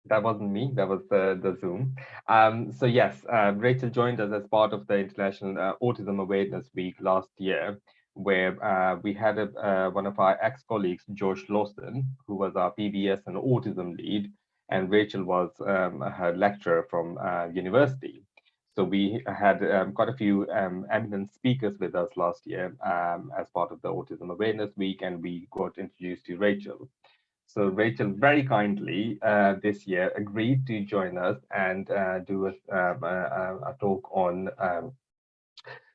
That wasn't me, that was the Zoom. So yes, Rachel joined us as part of the International Autism Awareness Week last year, where we had one of our ex-colleagues, Josh Lawson, who was our PBS and autism lead, and Rachel was her lecturer from university. So we had quite a few eminent speakers with us last year as part of the Autism Awareness Week, and we got introduced to Rachel. So Rachel very kindly this year agreed to join us and do a talk on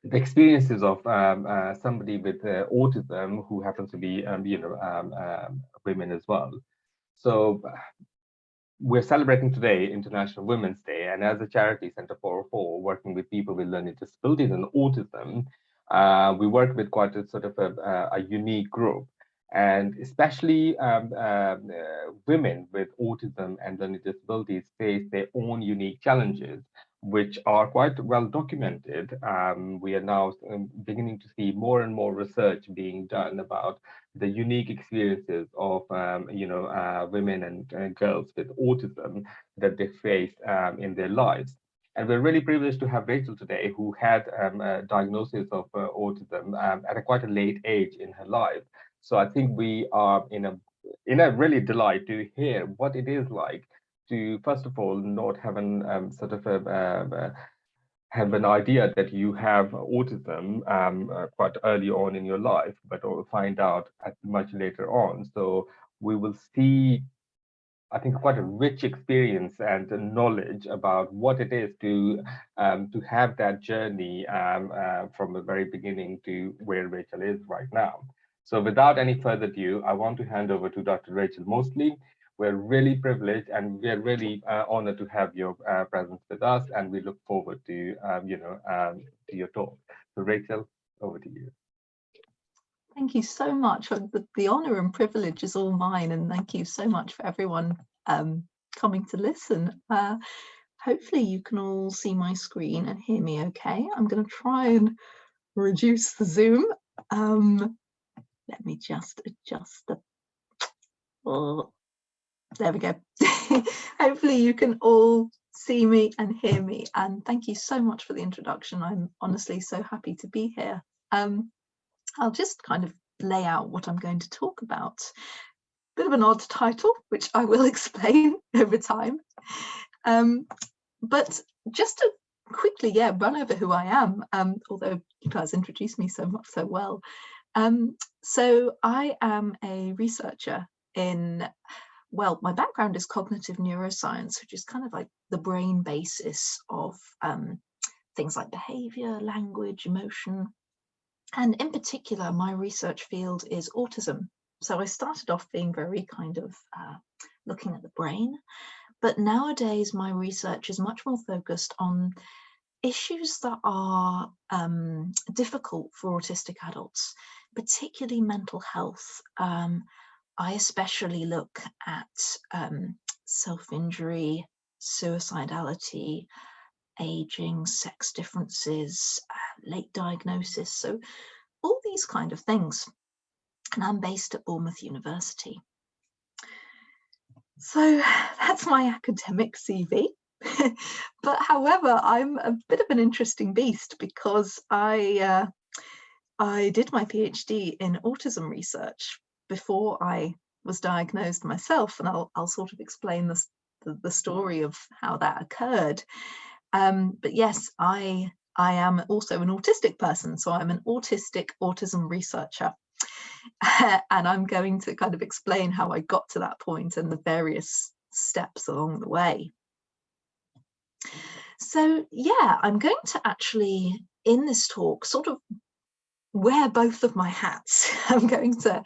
the experiences of somebody with autism who happens to be, women as well. So we're celebrating today International Women's Day, and as a charity, Center 404, working with people with learning disabilities and autism, we work with quite a sort of a unique group. And especially women with autism and learning disabilities face their own unique challenges, which are quite well documented. We are now beginning to see more and more research being done about the unique experiences of women and girls with autism that they face in their lives. And we're really privileged to have Rachel today, who had a diagnosis of autism at quite a late age in her life. So I think we are in a really delight to hear what it is like to, first of all, not have an sort of have an idea that you have autism quite early on in your life, but find out at much later on. So we will see, I think, quite a rich experience and knowledge about what it is to have that journey from the very beginning to where Rachel is right now. So without any further ado, I want to hand over to Dr. Rachel Mosley. We're really privileged and we're really honored to have your presence with us, and we look forward to to your talk. So Rachel, over to you. Thank you so much. The honour and privilege is all mine, and thank you so much for everyone coming to listen. Hopefully you can all see my screen and hear me okay. I'm going to try and reduce the zoom. Let me just adjust the... Oh, there we go. Hopefully you can all see me and hear me, and thank you so much for the introduction. I'm honestly so happy to be here. I'll just kind of lay out what I'm going to talk about. Bit of an odd title, which I will explain over time. But just to quickly, run over who I am, although you guys introduced me so well. So I am a researcher in, well, my background is cognitive neuroscience, which is kind of like the brain basis of things like behavior, language, emotion. And in particular, my research field is autism. So I started off being very kind of looking at the brain, but nowadays my research is much more focused on issues that are difficult for autistic adults, particularly mental health. I especially look at self-injury, suicidality, aging, sex differences, late diagnosis, so all these kind of things. And I'm based at Bournemouth University. So that's my academic CV. But however, I'm a bit of an interesting beast because I did my PhD in autism research before I was diagnosed myself, and I'll sort of explain the story of how that occurred. But yes, I am also an autistic person, so I'm an autism researcher. And I'm going to kind of explain how I got to that point and the various steps along the way. So yeah, I'm going to actually, in this talk, sort of wear both of my hats. I'm going to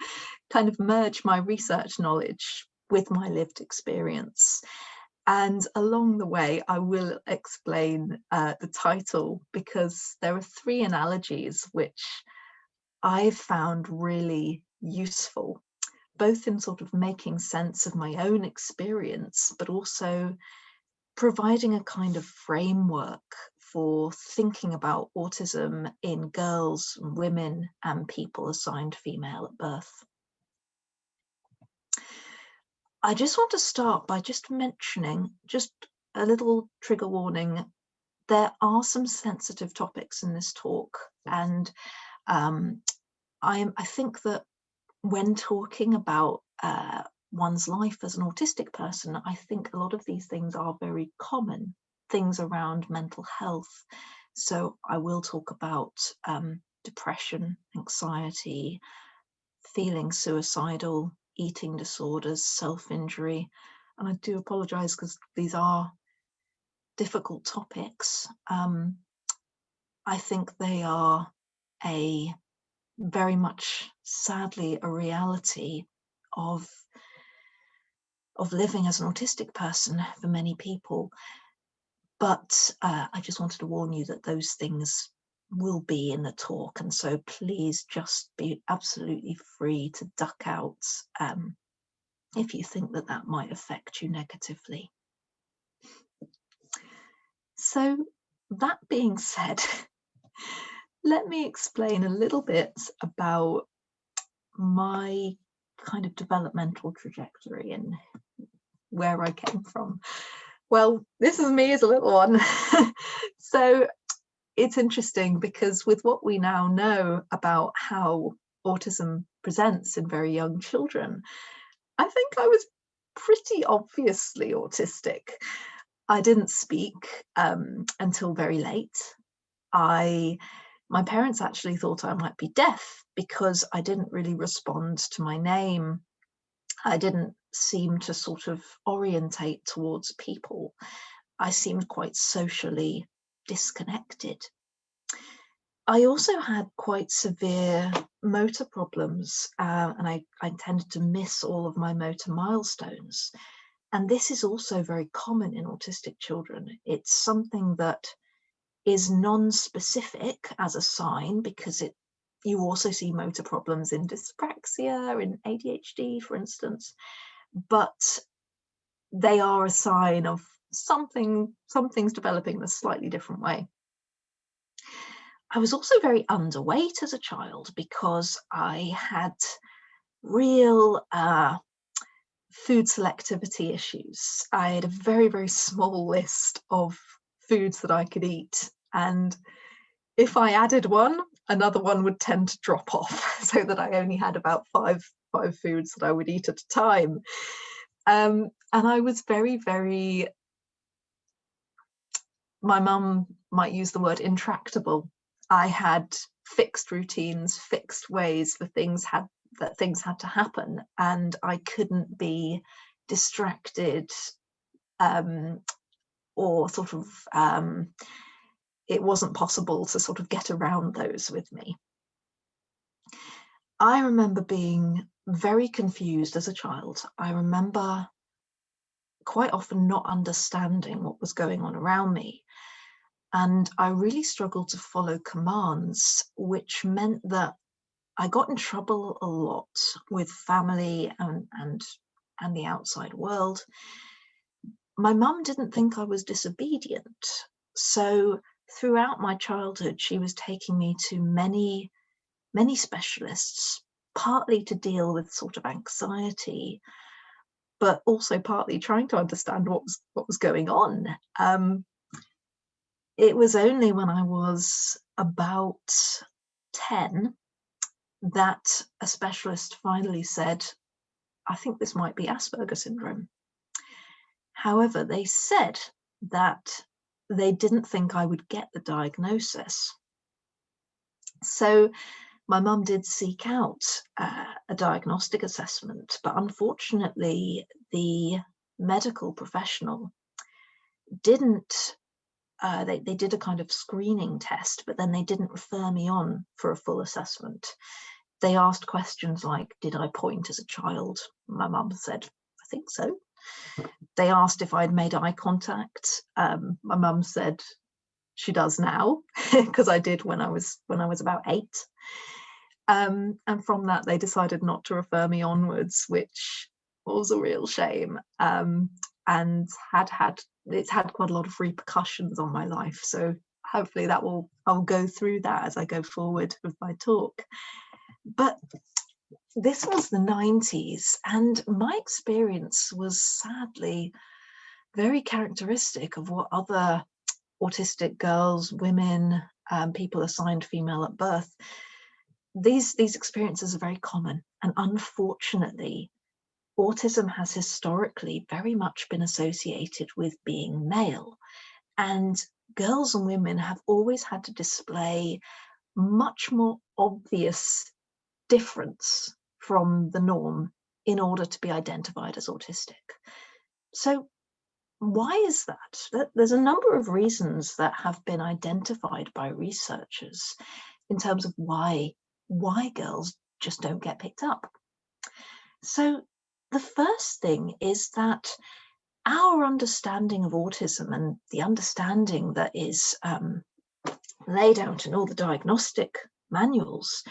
kind of merge my research knowledge with my lived experience. And along the way, I will explain the title, because there are three analogies which I've found really useful, both in sort of making sense of my own experience, but also providing a kind of framework for thinking about autism in girls, women, and people assigned female at birth. I just want to start by just mentioning, just a little trigger warning, there are some sensitive topics in this talk, and I think that when talking about one's life as an autistic person, I think a lot of these things are very common, things around mental health. So I will talk about depression, anxiety, feeling suicidal, eating disorders, self-injury. And I do apologize because these are difficult topics. I think they are very much, sadly, a reality of living as an autistic person for many people. But I just wanted to warn you that those things will be in the talk, and so please just be absolutely free to duck out if you think that that might affect you negatively. So that being said, let me explain a little bit about my kind of developmental trajectory and where I came from. Well, this is me as a little one. So it's interesting because with what we now know about how autism presents in very young children, I think I was pretty obviously autistic. I didn't speak until very late. My parents actually thought I might be deaf because I didn't really respond to my name. I didn't seem to sort of orientate towards people. I seemed quite socially disconnected. I also had quite severe motor problems, and I tended to miss all of my motor milestones. And this is also very common in autistic children. It's something that is non-specific as a sign, because you also see motor problems in dyspraxia, in ADHD, for instance, but they are a sign of something's developing in a slightly different way. I was also very underweight as a child because I had real food selectivity issues. I had a very, very small list of foods that I could eat, and if I added one, another one would tend to drop off, so that I only had about five foods that I would eat at a time. And I was very, very, my mum might use the word intractable. I had fixed routines, fixed ways that things had to happen, and I couldn't be distracted or sort of it wasn't possible to sort of get around those with me. I remember being very confused as a child. I remember quite often not understanding what was going on around me. And I really struggled to follow commands, which meant that I got in trouble a lot with family and the outside world. My mum didn't think I was disobedient. So throughout my childhood, she was taking me to many specialists, partly to deal with sort of anxiety, but also partly trying to understand what was going on. It was only when I was about 10 that a specialist finally said, I think this might be Asperger's syndrome. However, they said that they didn't think I would get the diagnosis. So my mum did seek out a diagnostic assessment, but unfortunately the medical professional didn't, they did a kind of screening test, but then they didn't refer me on for a full assessment. They asked questions like, did I point as a child? My mum said, I think so. They asked if I'd made eye contact. My mum said she does now, because I did when I was about 8. And from that, they decided not to refer me onwards, which was a real shame, and it's had quite a lot of repercussions on my life. So hopefully I'll go through that as I go forward with my talk. But this was the 90s, and my experience was sadly very characteristic of what other autistic girls, women, people assigned female at birth, these experiences are very common. And unfortunately, autism has historically very much been associated with being male. And girls and women have always had to display much more obvious difference from the norm in order to be identified as autistic. So why is that? There's a number of reasons that have been identified by researchers in terms of why girls just don't get picked up. So the first thing is that our understanding of autism and the understanding that is laid out in all the diagnostic manuals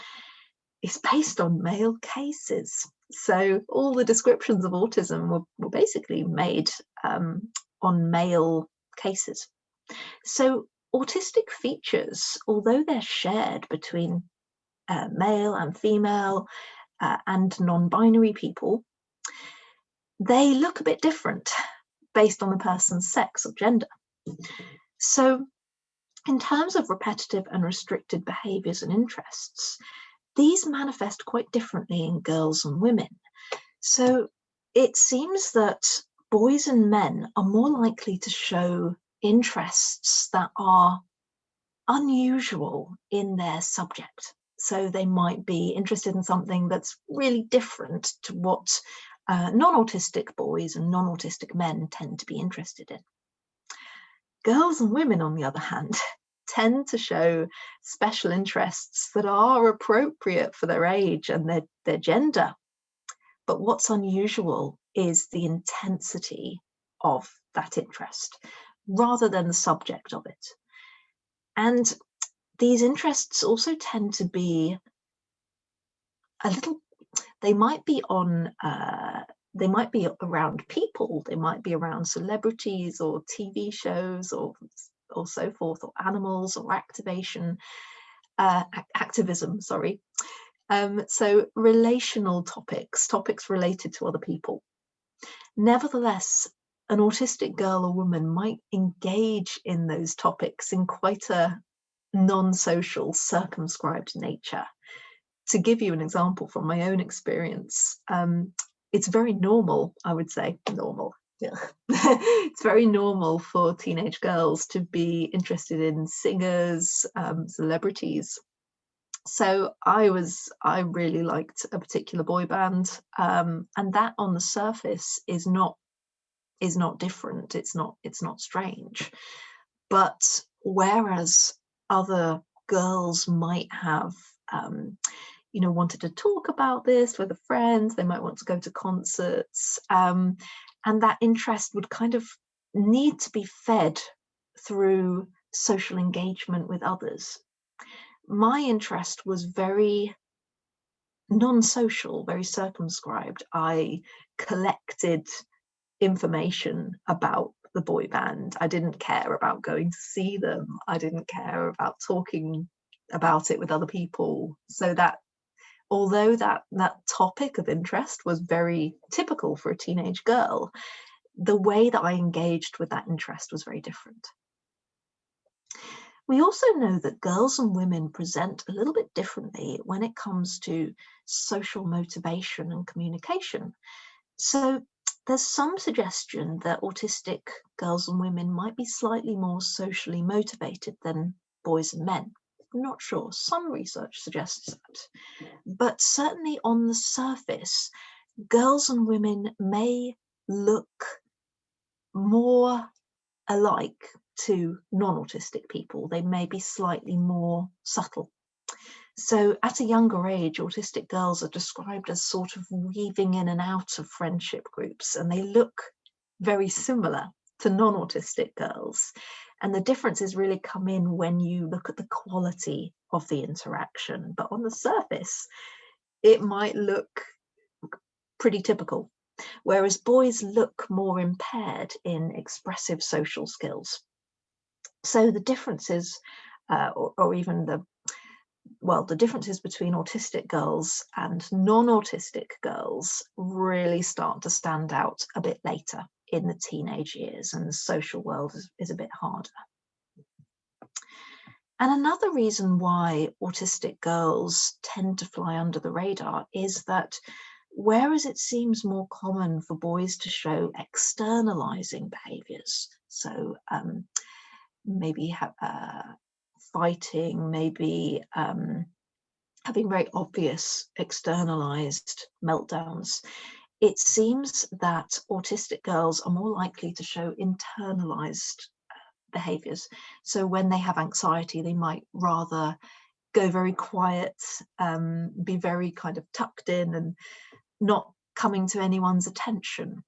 is based on male cases. So all the descriptions of autism were basically made on male cases. So autistic features, although they're shared between male and female and non-binary people, they look a bit different based on the person's sex or gender. So in terms of repetitive and restricted behaviours and interests, these manifest quite differently in girls and women. So it seems that boys and men are more likely to show interests that are unusual in their subject. So they might be interested in something that's really different to what non-autistic boys and non-autistic men tend to be interested in. Girls and women, on the other hand, tend to show special interests that are appropriate for their age and their gender. But what's unusual is the intensity of that interest rather than the subject of it. And these interests also tend to be they might be around people, they might be around celebrities or TV shows or so forth, or animals or activism, sorry. So relational topics related to other people. Nevertheless, an autistic girl or woman might engage in those topics in quite a non-social, circumscribed nature. To give you an example from my own experience, it's very normal, I would say, normal. Yeah. It's very normal for teenage girls to be interested in singers, celebrities. So I really liked a particular boy band, and that on the surface is not different. It's not strange. But whereas other girls might have wanted to talk about this with friends, they might want to go to concerts, and that interest would kind of need to be fed through social engagement with others. My interest was very non-social, very circumscribed. I collected information about the boy band. I didn't care about going to see them. I didn't care about talking about it with other people. So that although that topic of interest was very typical for a teenage girl, the way that I engaged with that interest was very different. We also know that girls and women present a little bit differently when it comes to social motivation and communication. So there's some suggestion that autistic girls and women might be slightly more socially motivated than boys and men. I'm not sure. Some research suggests that. But certainly on the surface, girls and women may look more alike to non-autistic people. They may be slightly more subtle. So at a younger age, autistic girls are described as sort of weaving in and out of friendship groups, and they look very similar to non-autistic girls. And the differences really come in when you look at the quality of the interaction. But on the surface, it might look pretty typical, whereas boys look more impaired in expressive social skills. So the differences, or even well, the differences between autistic girls and non-autistic girls really start to stand out a bit later in the teenage years, and the social world is a bit harder. And another reason why autistic girls tend to fly under the radar is that whereas it seems more common for boys to show externalizing behaviors, so maybe fighting, maybe having very obvious externalized meltdowns, it seems that autistic girls are more likely to show internalized behaviors. So when they have anxiety, they might rather go very quiet, be very kind of tucked in and not coming to anyone's attention.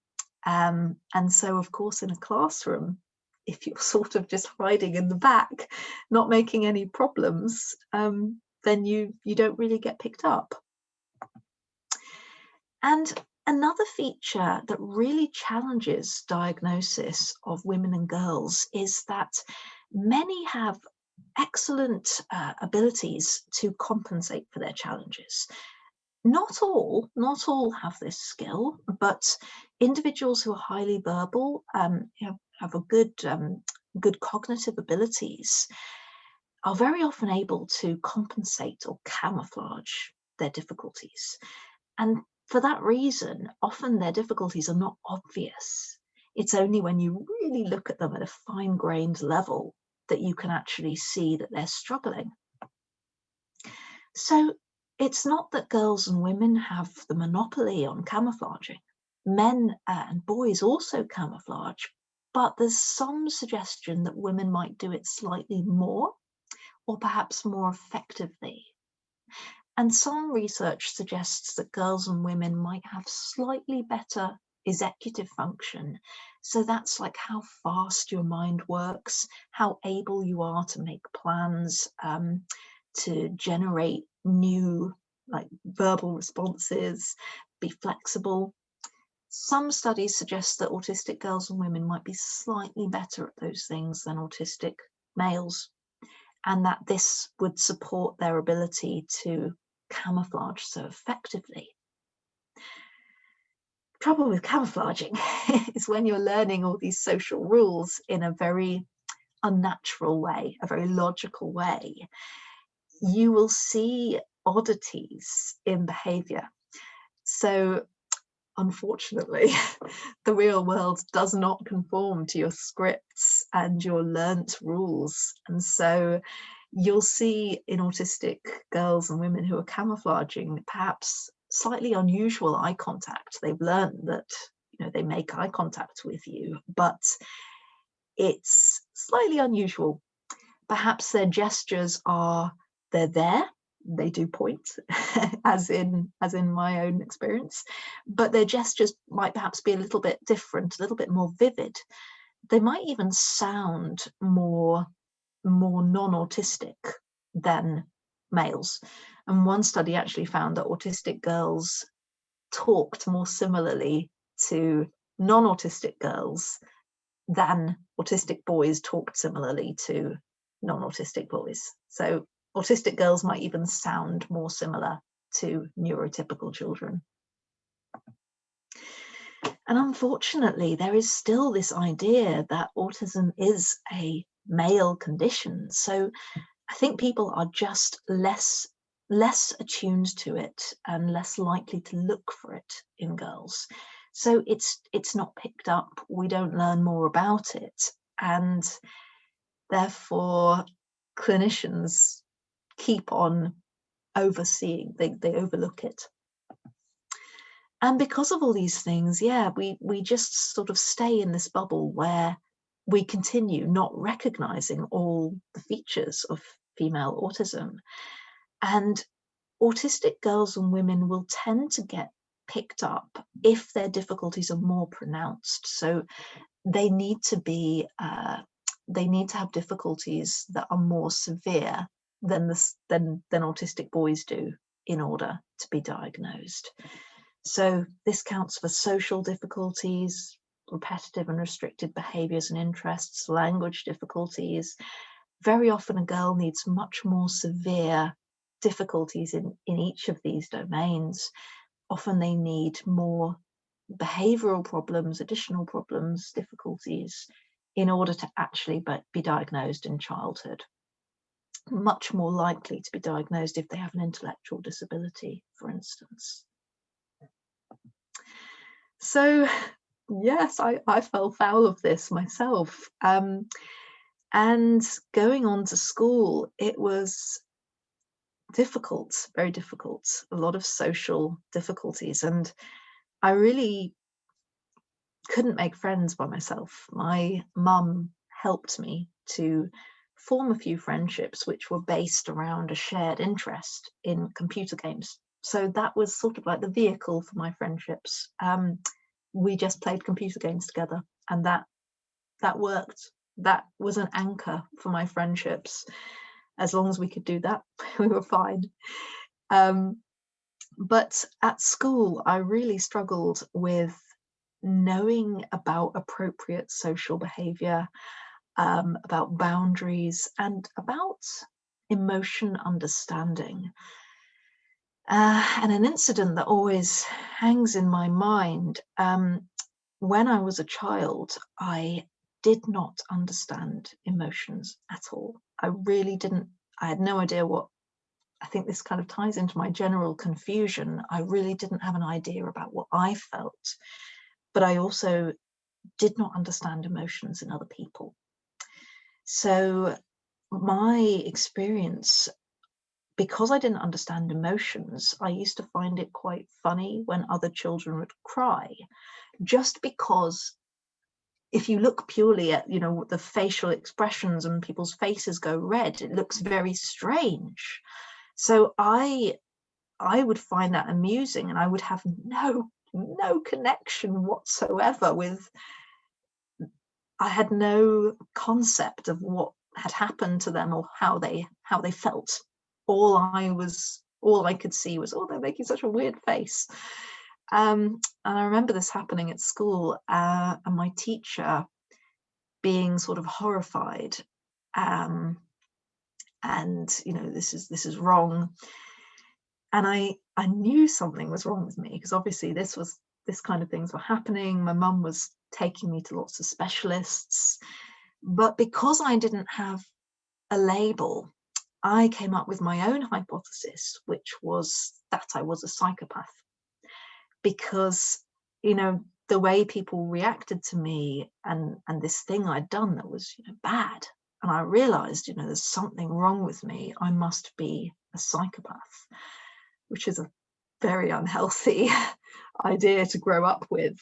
And so, of course, in a classroom, if you're sort of just hiding in the back, not making any problems, then you don't really get picked up. And another feature that really challenges diagnosis of women and girls is that many have excellent abilities to compensate for their challenges. Not all have this skill, but individuals who are highly verbal, have a good cognitive abilities, are very often able to compensate or camouflage their difficulties. And for that reason, often their difficulties are not obvious. It's only when you really look at them at a fine-grained level that you can actually see that they're struggling. So it's not that girls and women have the monopoly on camouflaging. Men and boys also camouflage, but there's some suggestion that women might do it slightly more, or perhaps more effectively. And some research suggests that girls and women might have slightly better executive function. So that's like how fast your mind works, how able you are to make plans, to generate new like verbal responses, be flexible. Some studies suggest that autistic girls and women might be slightly better at those things than autistic males, and that this would support their ability to camouflage so effectively. Trouble with camouflaging is when you're learning all these social rules in a very unnatural way, a very logical way, you will see oddities in behavior. So unfortunately, the real world does not conform to your scripts and your learnt rules. And so you'll see in autistic girls and women who are camouflaging perhaps slightly unusual eye contact. They've learned that, you know, they make eye contact with you, but it's slightly unusual. Perhaps their gestures are, they're there, they do point, as in my own experience, but their gestures might perhaps be a little bit different, a little bit more vivid. They might even sound more non-autistic than males. And one study actually found that autistic girls talked more similarly to non-autistic girls than autistic boys talked similarly to non-autistic boys. So autistic girls might even sound more similar to neurotypical children. And unfortunately, there is still this idea that autism is a male condition. So I think people are just less attuned to it and less likely to look for it in girls. So it's not picked up. We don't learn more about it, and therefore clinicians keep on overseeing. They overlook it. And because of all these things, yeah, we just sort of stay in this bubble where we continue not recognizing all the features of female autism. And autistic girls and women will tend to get picked up if their difficulties are more pronounced. So they need to have difficulties that are more severe than autistic boys do in order to be diagnosed. So this counts for social difficulties, repetitive and restricted behaviors and interests, language difficulties. Very often a girl needs much more severe difficulties in each of these domains. Often they need more behavioral problems, additional problems, difficulties in order to actually be diagnosed in childhood. Much more likely to be diagnosed if they have an intellectual disability, for instance. So yes, I fell foul of this myself. And going on to school, it was difficult, very difficult, a lot of social difficulties. And I really couldn't make friends by myself. My mum helped me to form a few friendships which were based around a shared interest in computer games. So that was sort of like the vehicle for my friendships. We just played computer games together, and that worked. That was an anchor for my friendships. As long as we could do that, we were fine. But at school, I really struggled with knowing about appropriate social behavior, about boundaries, and about emotion understanding. And an incident that always hangs in my mind, when I was a child, I did not understand emotions at all. I really didn't. I had no idea what, I think this kind of ties into my general confusion. I really didn't have an idea about what I felt, but I also did not understand emotions in other people. So my experience, because I didn't understand emotions, I used to find it quite funny when other children would cry, just because if you look purely at, you know, the facial expressions and people's faces go red, it looks very strange. So I would find that amusing, and I would have no connection whatsoever with, I had no concept of what had happened to them or how they felt. All I could see was, oh, they're making such a weird face. And I remember this happening at school, and my teacher being sort of horrified, and you know, this is wrong. And I knew something was wrong with me, because obviously this kind of things were happening. My mum was taking me to lots of specialists, but because I didn't have a label, I came up with my own hypothesis, which was that I was a psychopath. Because, you know, the way people reacted to me and this thing I'd done that was, you know, bad, and I realized, you know, there's something wrong with me. I must be a psychopath, which is a very unhealthy idea to grow up with.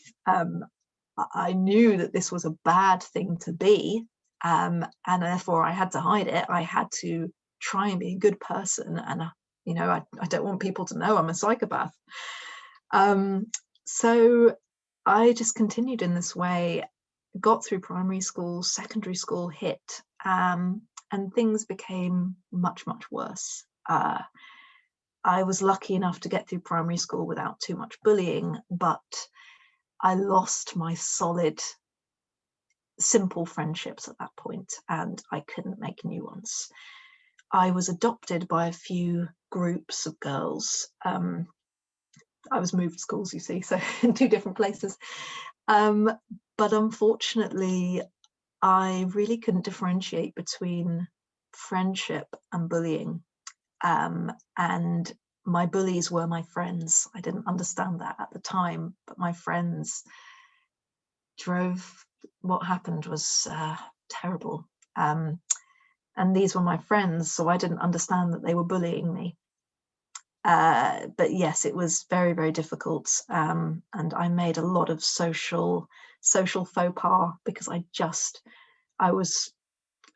I knew that this was a bad thing to be, and therefore I had to hide it. I had to try and be a good person, and you know, I don't want people to know I'm a psychopath. So I just continued in this way, got through primary school, secondary school hit, and things became much worse. I was lucky enough to get through primary school without too much bullying, but I lost my solid, simple friendships at that point, and I couldn't make new ones. I was adopted by a few groups of girls. I was moved schools, you see, so in 2 different places. But unfortunately, I really couldn't differentiate between friendship and bullying. And my bullies were my friends. I didn't understand that at the time, but my friends drove, what happened was terrible. And these were my friends, so I didn't understand that they were bullying me. But yes, it was very difficult, and I made a lot of social faux pas, because I was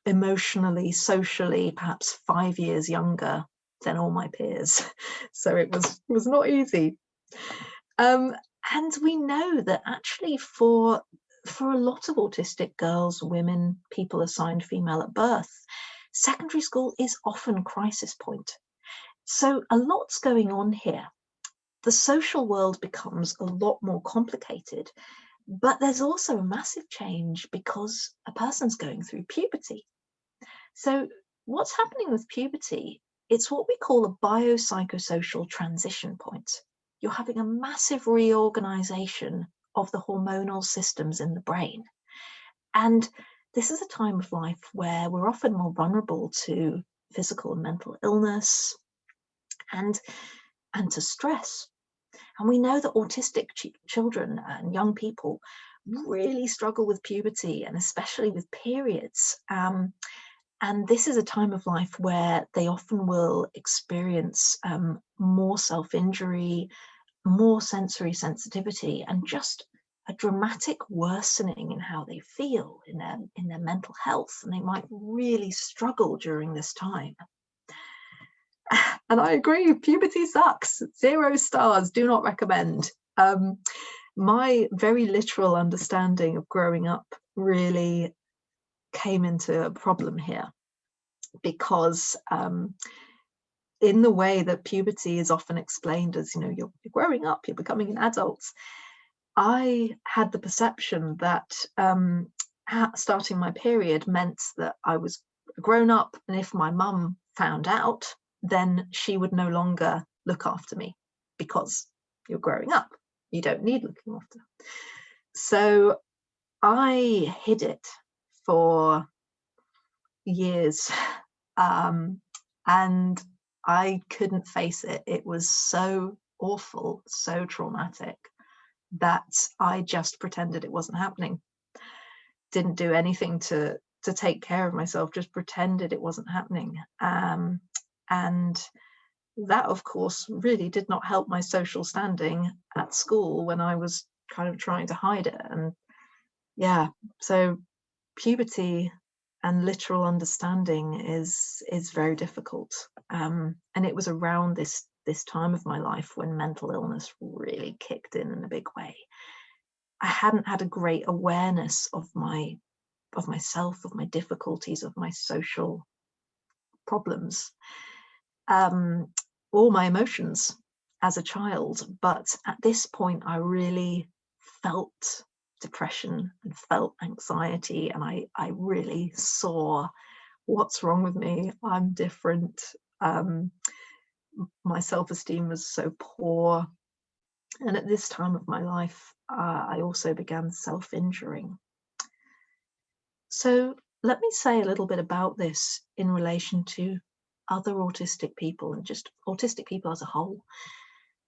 emotionally, socially, perhaps 5 years younger than all my peers. So it was not easy. And we know that actually for a lot of autistic girls, women, people assigned female at birth, secondary school is often crisis point. So a lot's going on here. The social world becomes a lot more complicated, but there's also a massive change because a person's going through puberty. So what's happening with puberty it's what we call a biopsychosocial transition point. You're having a massive reorganization of the hormonal systems in the brain. And this is a time of life where we're often more vulnerable to physical and mental illness and to stress. And we know that autistic children and young people really struggle with puberty and especially with periods. And this is a time of life where they often will experience more self-injury, more sensory sensitivity, and just a dramatic worsening in how they feel in their mental health. And they might really struggle during this time. And I agree, puberty sucks. 0 stars, do not recommend. My very literal understanding of growing up really came into a problem here, because in the way that puberty is often explained as, you're growing up, you're becoming an adult, I had the perception that starting my period meant that I was grown up, and if my mum found out, then she would no longer look after me, because you're growing up, you don't need looking after. So I hid it for years, and I couldn't face it. It was so awful, so traumatic, that I just pretended it wasn't happening. Didn't do anything to take care of myself, just pretended it wasn't happening. And that, of course, really did not help my social standing at school when I was kind of trying to hide it. And yeah, so puberty and literal understanding is very difficult. And it was around this time of my life when mental illness really kicked in a big way. I hadn't had a great awareness of myself, of my difficulties, of my social problems, all my emotions as a child. But at this point, I really felt depression and felt anxiety, and I really saw, what's wrong with me? I'm different. My self-esteem was so poor. And at this time of my life, I also began self-injuring. So let me say a little bit about this in relation to other autistic people and just autistic people as a whole.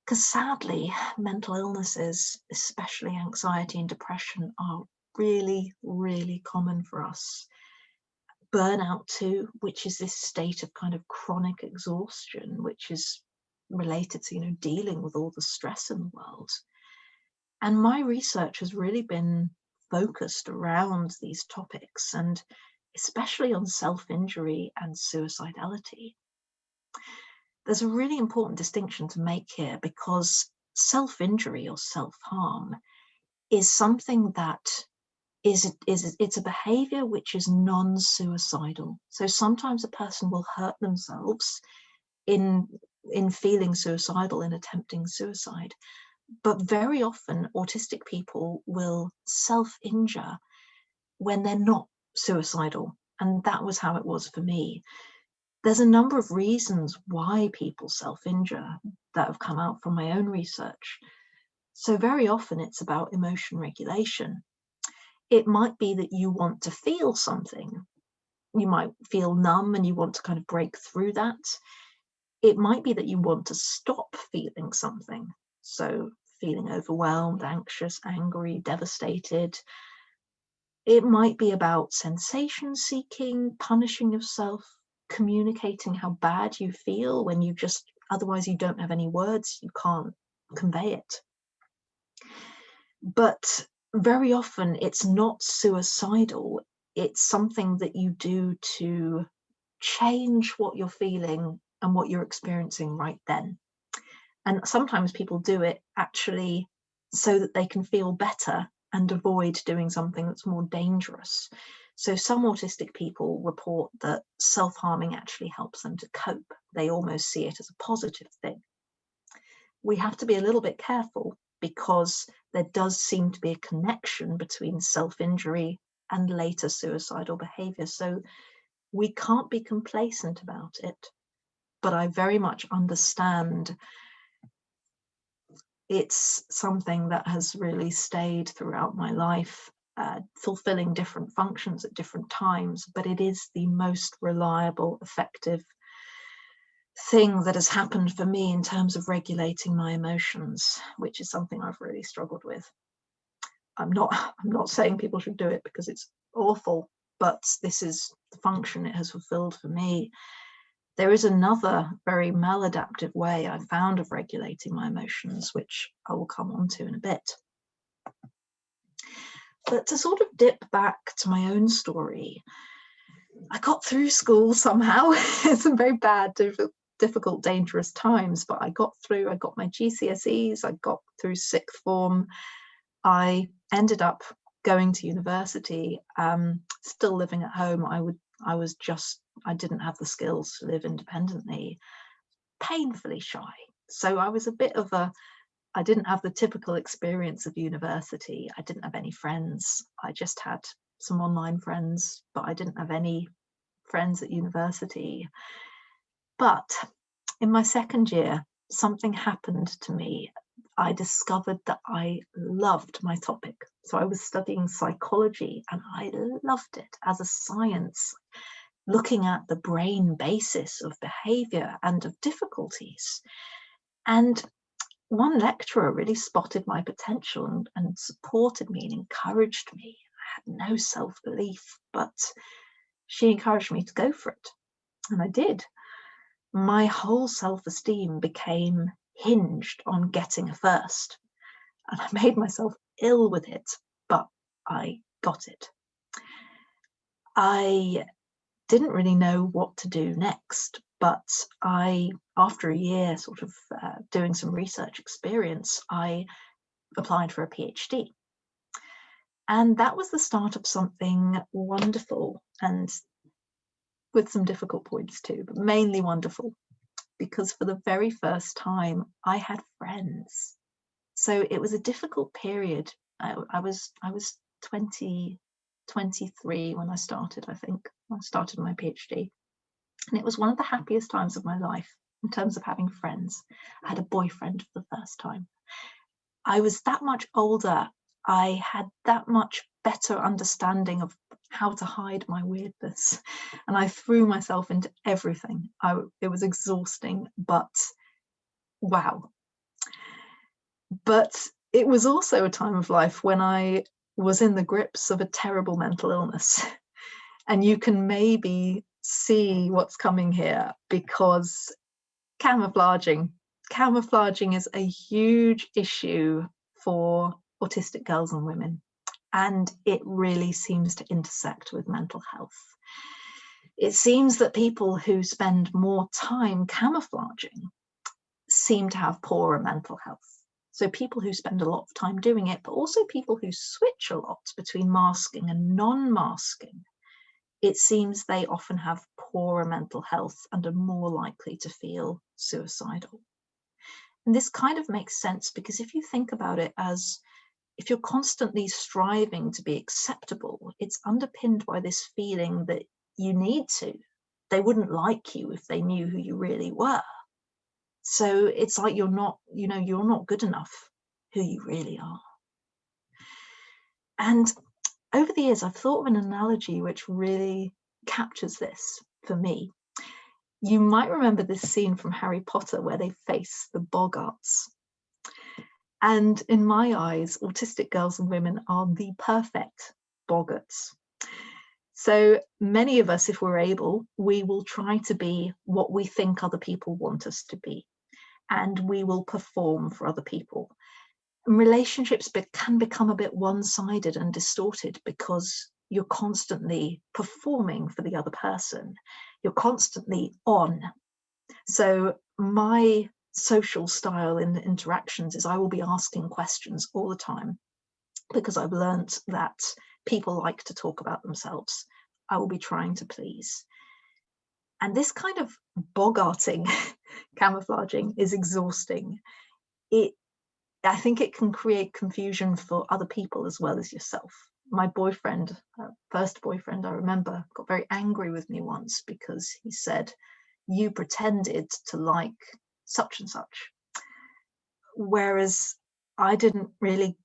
Because sadly, mental illnesses, especially anxiety and depression, are really, really common for us. Burnout too, which is this state of kind of chronic exhaustion, which is related to, dealing with all the stress in the world. And my research has really been focused around these topics, and especially on self-injury and suicidality. There's a really important distinction to make here, because self-injury or self-harm is something that it's a behavior which is non-suicidal. So sometimes a person will hurt themselves in feeling suicidal, in attempting suicide. But very often autistic people will self-injure when they're not suicidal. And that was how it was for me. There's a number of reasons why people self-injure that have come out from my own research. So very often it's about emotion regulation. It might be that you want to feel something. You might feel numb and you want to kind of break through that. It might be that you want to stop feeling something. So feeling overwhelmed, anxious, angry, devastated. It might be about sensation seeking, punishing yourself, communicating how bad you feel when you just, otherwise you don't have any words, you can't convey it. But very often it's not suicidal. It's something that you do to change what you're feeling and what you're experiencing right then. And sometimes people do it actually so that they can feel better and avoid doing something that's more dangerous. So some autistic people report that self-harming actually helps them to cope. They almost see it as a positive thing. We have to be a little bit careful, because there does seem to be a connection between self-injury and later suicidal behavior. So we can't be complacent about it. but I very much understand it's something that has really stayed throughout my life, fulfilling different functions at different times, but it is the most reliable, effective thing that has happened for me in terms of regulating my emotions, which is something I've really struggled with. I'm not saying people should do it because it's awful, but this is the function it has fulfilled for me. There is another very maladaptive way I found of regulating my emotions, which I will come on to in a bit. But to sort of dip back to my own story, I got through school somehow. It's some very bad, difficult, dangerous times, but I got through. I got my GCSEs, I got through sixth form. I ended up going to university, still living at home. I didn't have the skills to live independently, painfully shy. So I was I didn't have the typical experience of university. I didn't have any friends. I just had some online friends, but I didn't have any friends at university. But in my second year, something happened to me. I discovered that I loved my topic. So I was studying psychology and I loved it as a science, looking at the brain basis of behavior and of difficulties. And one lecturer really spotted my potential and supported me and encouraged me. I had no self-belief, but she encouraged me to go for it. And I did. My whole self-esteem became hinged on getting a first. And I made myself ill with it, but I got it. I didn't really know what to do next, but after a year sort of doing some research experience, I applied for a PhD. And that was the start of something wonderful, and with some difficult points too, but mainly wonderful, because for the very first time I had friends. So it was a difficult period. I was 23 when I started, I think. I started my PhD. And it was one of the happiest times of my life in terms of having friends. I had a boyfriend for the first time. I was that much older. I had that much better understanding of how to hide my weirdness. And I threw myself into everything. It was exhausting, but wow. But it was also a time of life when I was in the grips of a terrible mental illness. And you can maybe see what's coming here, because camouflaging is a huge issue for autistic girls and women, and it really seems to intersect with mental health. It seems that people who spend more time camouflaging seem to have poorer mental health. So people who spend a lot of time doing it, but also people who switch a lot between masking and non-masking, it seems they often have poorer mental health and are more likely to feel suicidal. And this kind of makes sense, because if you think about it as if you're constantly striving to be acceptable, it's underpinned by this feeling that you need to. They wouldn't like you if they knew who you really were. So it's like you're not good enough who you really are. And over the years, I've thought of an analogy which really captures this for me. You might remember this scene from Harry Potter where they face the Boggarts. And in my eyes, autistic girls and women are the perfect Boggarts. So many of us, if we're able, we will try to be what we think other people want us to be, and we will perform for other people. And relationships can become a bit one-sided and distorted because you're constantly performing for the other person. You're constantly on. So my social style in the interactions is I will be asking questions all the time, because I've learned that people like to talk about themselves. I will be trying to please. And this kind of boggarting, camouflaging, is exhausting. I think it can create confusion for other people as well as yourself. My boyfriend, first boyfriend, I remember, got very angry with me once because he said, you pretended to like such and such. Whereas I didn't really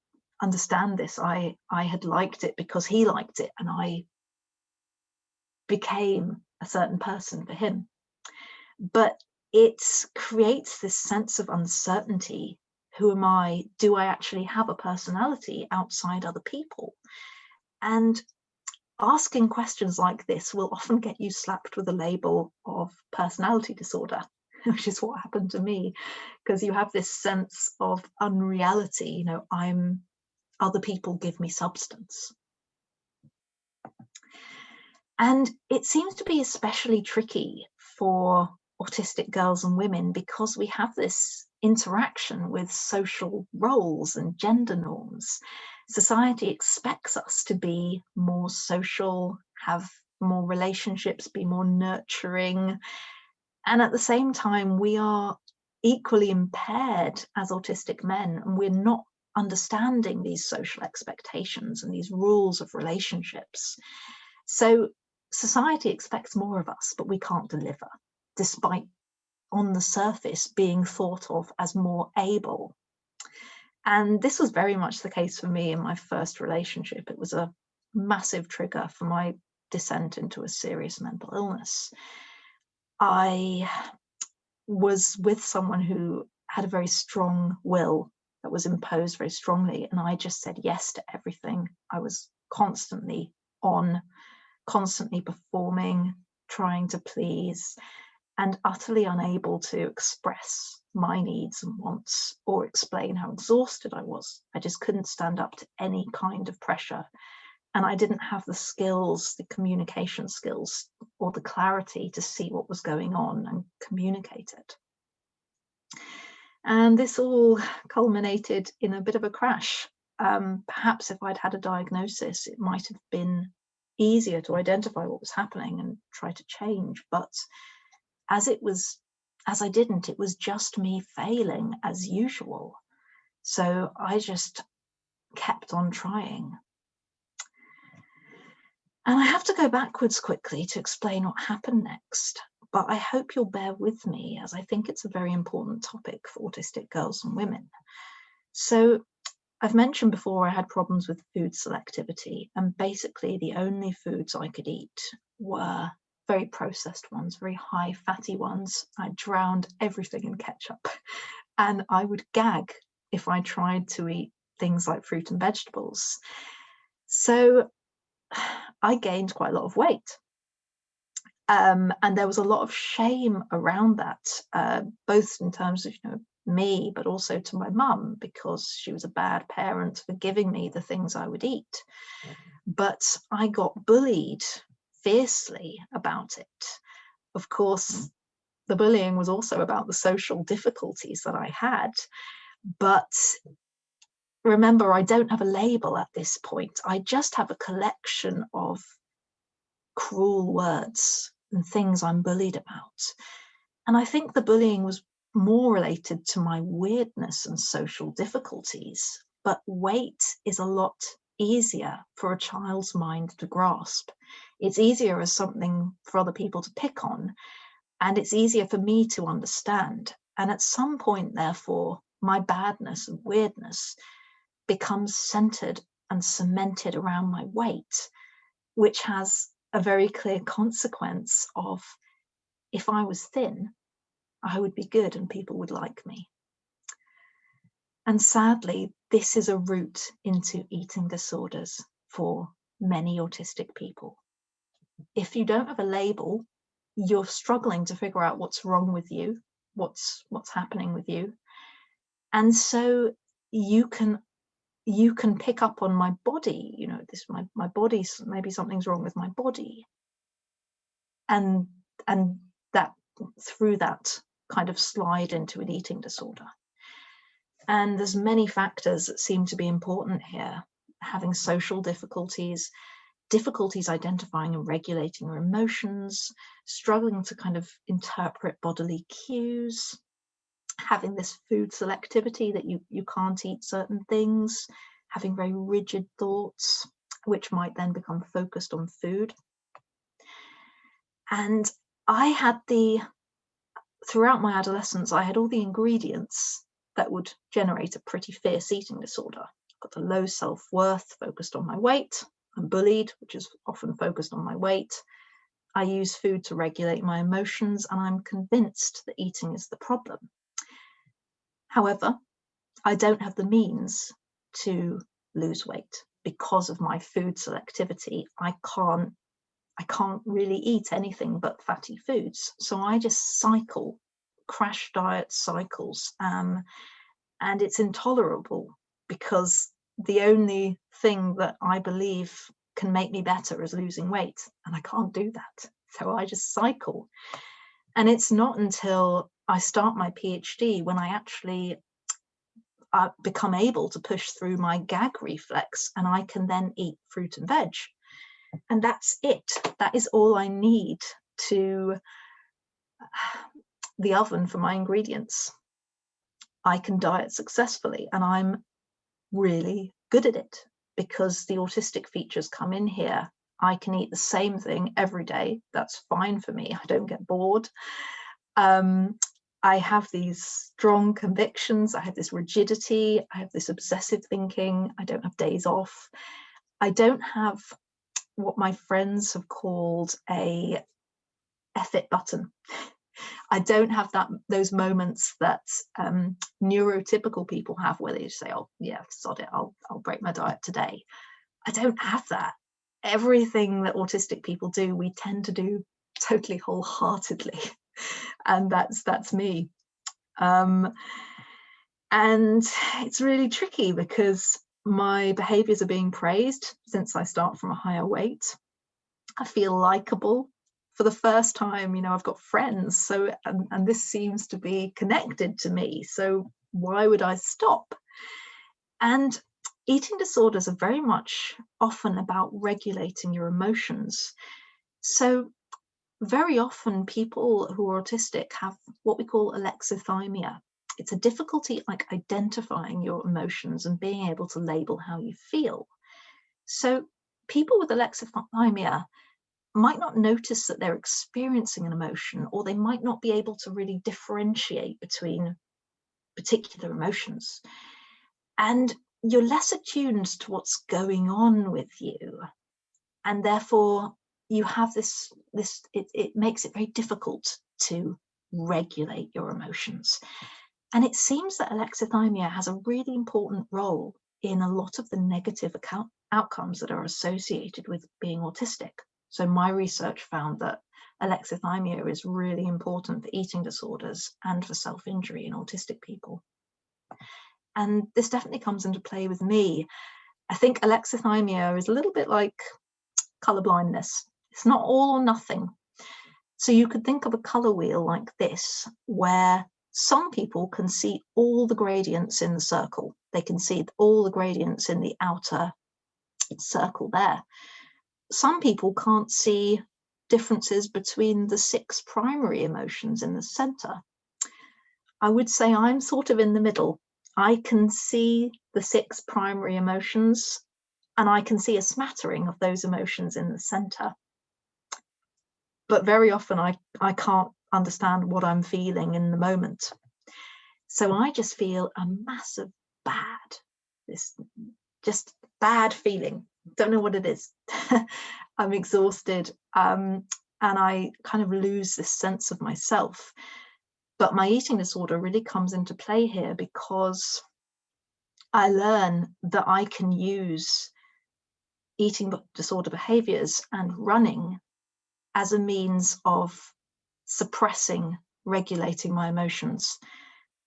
understand this. I had liked it because he liked it, and I became a certain person for him. But it creates this sense of uncertainty. Who am I? Do I actually have a personality outside other people? And asking questions like this will often get you slapped with a label of personality disorder, which is what happened to me, because you have this sense of unreality. You know, other people give me substance. And it seems to be especially tricky for autistic girls and women because we have this interaction with social roles and gender norms. Society expects us to be more social, have more relationships, be more nurturing. And at the same time, we are equally impaired as autistic men, and we're not understanding these social expectations and these rules of relationships. So society expects more of us, but we can't deliver, despite on the surface being thought of as more able. And this was very much the case for me in my first relationship. It was a massive trigger for my descent into a serious mental illness. I was with someone who had a very strong will that was imposed very strongly, and I just said yes to everything. I was constantly on, constantly performing, trying to please, and utterly unable to express my needs and wants or explain how exhausted I was. I just couldn't stand up to any kind of pressure. And I didn't have the skills, the communication skills, or the clarity to see what was going on and communicate it. And this all culminated in a bit of a crash. Perhaps if I'd had a diagnosis, it might have been easier to identify what was happening and try to change. But as I didn't, it was just me failing as usual. So I just kept on trying. And I have to go backwards quickly to explain what happened next, but I hope you'll bear with me as I think it's a very important topic for autistic girls and women. So I've mentioned before I had problems with food selectivity, and basically the only foods I could eat were very processed ones, very high fatty ones. I drowned everything in ketchup, and I would gag if I tried to eat things like fruit and vegetables. So I gained quite a lot of weight. And there was a lot of shame around that, both in terms of, me, but also to my mum, because she was a bad parent for giving me the things I would eat. But I got bullied fiercely about it. Of course, the bullying was also about the social difficulties that I had. But remember, I don't have a label at this point. I just have a collection of cruel words and things I'm bullied about. And I think the bullying was more related to my weirdness and social difficulties. But weight is a lot easier for a child's mind to grasp. It's easier as something for other people to pick on, and it's easier for me to understand. And at some point, therefore, my badness and weirdness becomes centered and cemented around my weight, which has a very clear consequence of, if I was thin, I would be good and people would like me. And sadly, this is a route into eating disorders for many autistic people. If you don't have a label, you're struggling to figure out what's wrong with you, what's happening with you. And so you can pick up on my body, my body's, maybe something's wrong with my body. And that through that kind of slide into an eating disorder. And there's many factors that seem to be important here. Having social difficulties identifying and regulating your emotions, struggling to kind of interpret bodily cues, having this food selectivity that you can't eat certain things, having very rigid thoughts, which might then become focused on food. And I had the throughout my adolescence, I had all the ingredients that would generate a pretty fierce eating disorder. I've got a low self-worth, focused on my weight. I'm bullied, which is often focused on my weight. I use food to regulate my emotions, and I'm convinced that eating is the problem. However, I don't have the means to lose weight because of my food selectivity. I can't really eat anything but fatty foods. So I just cycle, crash diet cycles, and it's intolerable because the only thing that I believe can make me better is losing weight, and I can't do that. So I just cycle. And it's not until I start my PhD when I actually become able to push through my gag reflex, and I can then eat fruit and veg. And that's it. That is all I need to the oven for my ingredients. I can diet successfully, and I'm really good at it because the autistic features come in here. I can eat the same thing every day. That's fine for me. I don't get bored. I have these strong convictions. I have this rigidity. I have this obsessive thinking. I don't have days off. I don't have what my friends have called a F it button. I don't have those moments that neurotypical people have where they just say, oh yeah, sod it, I'll break my diet today. I don't have that. Everything that autistic people do, we tend to do totally wholeheartedly. And that's me. And it's really tricky because my behaviors are being praised since I start from a higher weight. I feel likable for the first time. I've got friends, so and this seems to be connected to me, so why would I stop? And eating disorders are very much often about regulating your emotions. So very often people who are autistic have what we call alexithymia. It's a difficulty like identifying your emotions and being able to label how you feel. So people with alexithymia might not notice that they're experiencing an emotion, or they might not be able to really differentiate between particular emotions. And you're less attuned to what's going on with you. And therefore, you have it makes it very difficult to regulate your emotions. And it seems that alexithymia has a really important role in a lot of the negative outcomes that are associated with being autistic. So my research found that alexithymia is really important for eating disorders and for self-injury in autistic people. And this definitely comes into play with me. I think alexithymia is a little bit like color blindness. It's not all or nothing. So you could think of a color wheel like this, where some people can see all the gradients in the circle. They can see all the gradients in the outer circle there. Some people can't see differences between the 6 primary emotions in the center. I would say I'm sort of in the middle. I can see the 6 primary emotions, and I can see a smattering of those emotions in the center. But very often I can't understand what I'm feeling in the moment. So I just feel a massive this just bad feeling. Don't know what it is. I'm exhausted, and I kind of lose this sense of myself. But my eating disorder really comes into play here because I learn that I can use eating disorder behaviors and running as a means of suppressing, regulating my emotions.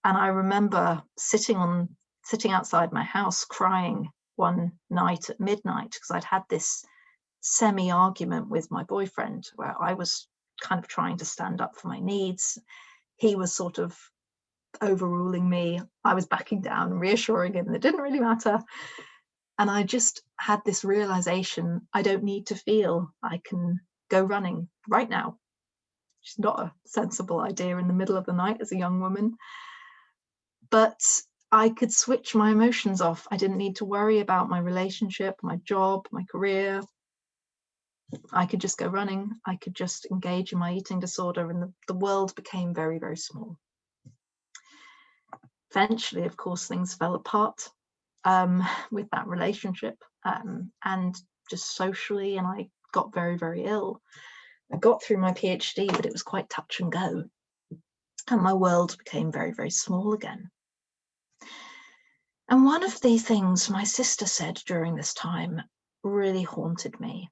And I remember sitting outside my house crying one night at midnight because I'd had this semi-argument with my boyfriend where I was kind of trying to stand up for my needs. He was sort of overruling me. I was backing down and reassuring him that it didn't really matter. And I just had this realization, I don't need to feel, I can go running right now. It's not a sensible idea in the middle of the night as a young woman. But I could switch my emotions off. I didn't need to worry about my relationship, my job, my career. I could just go running, I could just engage in my eating disorder, and the world became very, very small. Eventually, of course, things fell apart with that relationship, and just socially, and I got very, very ill. I got through my PhD, but it was quite touch and go, and my world became very, very small again. And one of the things my sister said during this time really haunted me.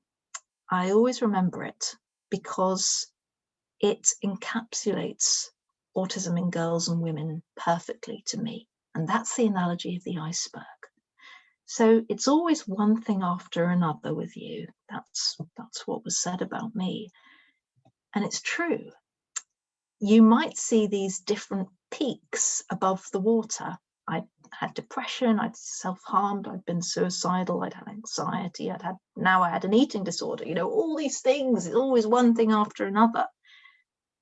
I always remember it because it encapsulates autism in girls and women perfectly to me. And that's the analogy of the iceberg. So it's always one thing after another with you. That's what was said about me. And it's true. You might see these different peaks above the water. I had depression, I'd self-harmed, I'd been suicidal, I'd had anxiety, now I had an eating disorder, all these things, it's always one thing after another.